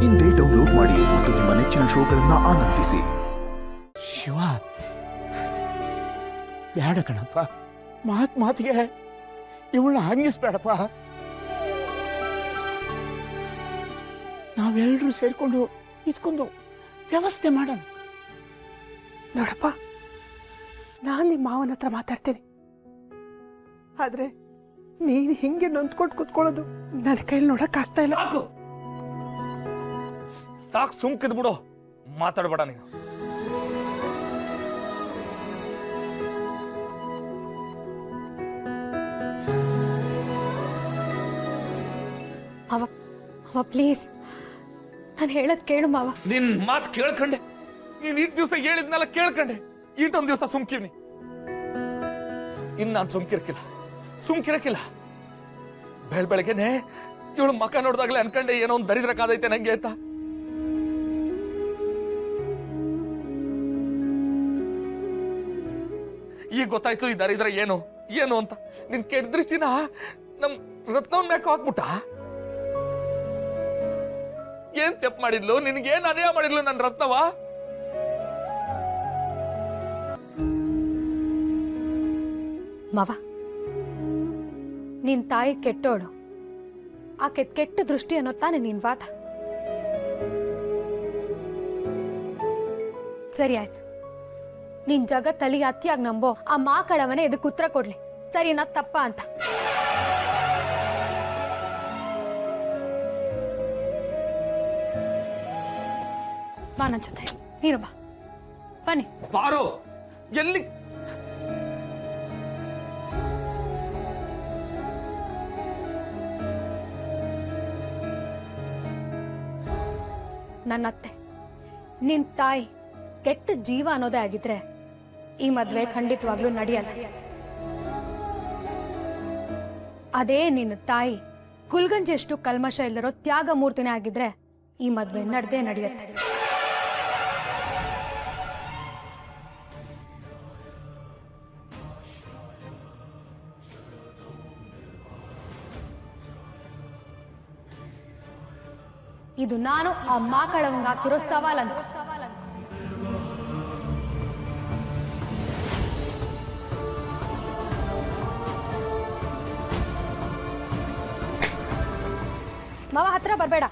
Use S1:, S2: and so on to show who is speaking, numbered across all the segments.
S1: ಇಂದೇ ಡೌನ್ಲೋಡ್ ಮಾಡಿ ಮತ್ತು ನಿಮ್ಮ ನೆಚ್ಚಿನ ಶೋಗಳನ್ನ ಆನಂದಿಸಿ.
S2: ಶಿವ, ಬೇಡ ಕಣಪ್ಪ, ಮಾತಿಗೆ ಇವಳನ್ನ ಹಂಗಿಸ್ಬೇಡಪ್ಪ. ನಾವೆಲ್ಲರೂ ಸೇರ್ಕೊಂಡು ಇದ್ಕೊಂಡು ವ್ಯವಸ್ಥೆ ಮಾಡೋಣ.
S3: ನೋಡಪ್ಪ, ನಾನು ನಿಮ್ಮ ಮಾವನ ಹತ್ರ ಮಾತಾಡ್ತೀನಿ. ಆದ್ರೆ ನೀನು ಹಿಂಗೆ ನೊಂದ್ಕೊಂಡು ಕುತ್ಕೊಳ್ಳೋದು ನನ್ನ ಕೈಲಿ ನೋಡಕ್ ಆಗ್ತಾ ಇಲ್ಲ.
S4: ಸಾಕು, ಸುಮ್ಕಿದ್ ಬಿಡು, ಮಾತಾಡ್ಬೇಡ ನೀನು.
S5: ಅವ ಪ್ಲೀಸ್, ನಾನು ಹೇಳದ್ ಕೇಳು ಮಾವ.
S4: ನಿನ್ ಮಾತು ಕೇಳ್ಕಂಡೆ, ನೀನ್ ಇಟ್ ದಿವಸ ಹೇಳಿದ್ನೆಲ್ಲ ಕೇಳ್ಕಂಡೆ, ಈಟೊಂದ್ ದಿವಸ ಸುಮ್ಕಿವ್ನಿ. ಇನ್ ನಾನ್ ಸುಮ್ಕಿರಕ್ಕಿಲ್ಲ. ಬೆಳಗ್ಗೆನೆ ಇವಳು ಮಕ ನೋಡ್ದಾಗ್ಲೇ ಅನ್ಕಂಡೆ ಏನೋ ಒಂದ್ ದರಿದ್ರ ಕಾದೈತೆ ನಂಗೆ ಅಂತ. ಈಗ ಗೊತ್ತಾಯ್ತು ಈ ದರಿದ್ರ ಏನು ಅಂತ. ನಿನ್ ಕೆಟ್ಟ ದೃಷ್ಟಿನ ನಮ್ ರತ್ನವನ್ ಮ್ಯಾಕ ಹಾಕ್ಬಿಟ್ಟ. ಏನ್ ತೆಪ್ಪ ಮಾಡಿದ್ಲು, ನಿನ್ಗೇನ್ ಅನ್ಯಾಯ ಮಾಡಿದ್ಲು ನನ್ ರತ್ನವ?
S5: ಮಾವ, ನಿನ್ ತಾಯಿ ಕೆಟ್ಟೋಳು, ಆ ಕೆಟ್ಟ ದೃಷ್ಟಿ ಅನ್ನೋ ತಾನೆ ನಿನ್ ವಾದ. ಸರಿ ಆಯ್ತು, ನಿನ್ ಜಗತ್ತಲ್ಲಿ ಅತಿಯಾಗಿ ನಂಬೋ ಆ ಮಾಕಳವನೇ ಇದಕ್ಕೆ ಉತ್ತರ ಕೊಡ್ಲಿ, ಸರಿನಾ ತಪ್ಪ ಅಂತ. ಬಾ ನನ್ನ ಜೊತೆ, ನೀನು ಬಾ, ಬನ್ನಿ.
S4: ಬಾರೋ, ಎಲ್ಲಿ?
S5: ನನ್ನ ಅತ್ತೆ, ನಿನ್ ತಾಯಿ ಕೆಟ್ಟ ಜೀವ ಅನ್ನೋದೇ ಆಗಿದ್ರೆ ಈ ಮದ್ವೆ ಖಂಡಿತವಾಗ್ಲೂ ನಡೆಯಲ್ಲ. ಅದೇ ನಿನ್ನ ತಾಯಿ ಕುಲ್ಗಂಜೆಷ್ಟು ಕಲ್ಮಶ ಇಲ್ಲರೋ ತ್ಯಾಗ ಮೂರ್ತಿನೇ ಆಗಿದ್ರೆ ಈ ಮದ್ವೆ ನಡೆಯುತ್ತೆ. ಇದು ನಾನು ಆ ಮಾಕಳವಂಗಾಗ್ತಿರೋ ಸವಾಲಂತ. ಮಾವ ಹತ್ರ ಬರ್ಬೇಡ.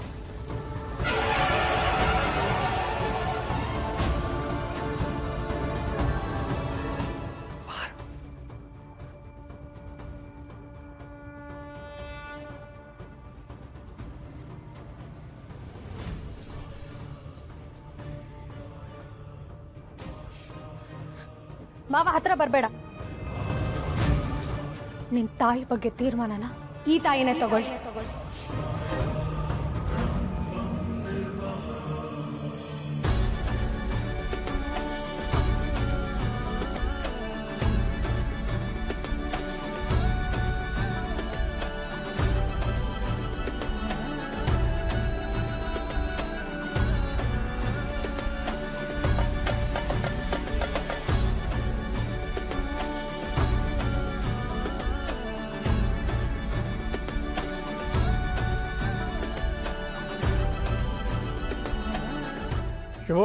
S5: ಮಾವ ಹತ್ರ ಬರ್ಬೇಡ. ನಿನ್ ತಾಯಿ ಬಗ್ಗೆ ತೀರ್ಮಾನನ ಈ ತಾಯಿನೇ ತಗೊಳ್ಳಿ.
S4: ಶಿವೋ,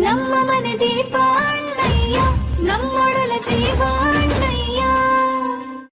S6: ನಮ್ಮ ಮನೆ ದೀಪ ಅಣ್ಣಯ್ಯ, ನಮ್ಮೊಡಲ ಜೀವ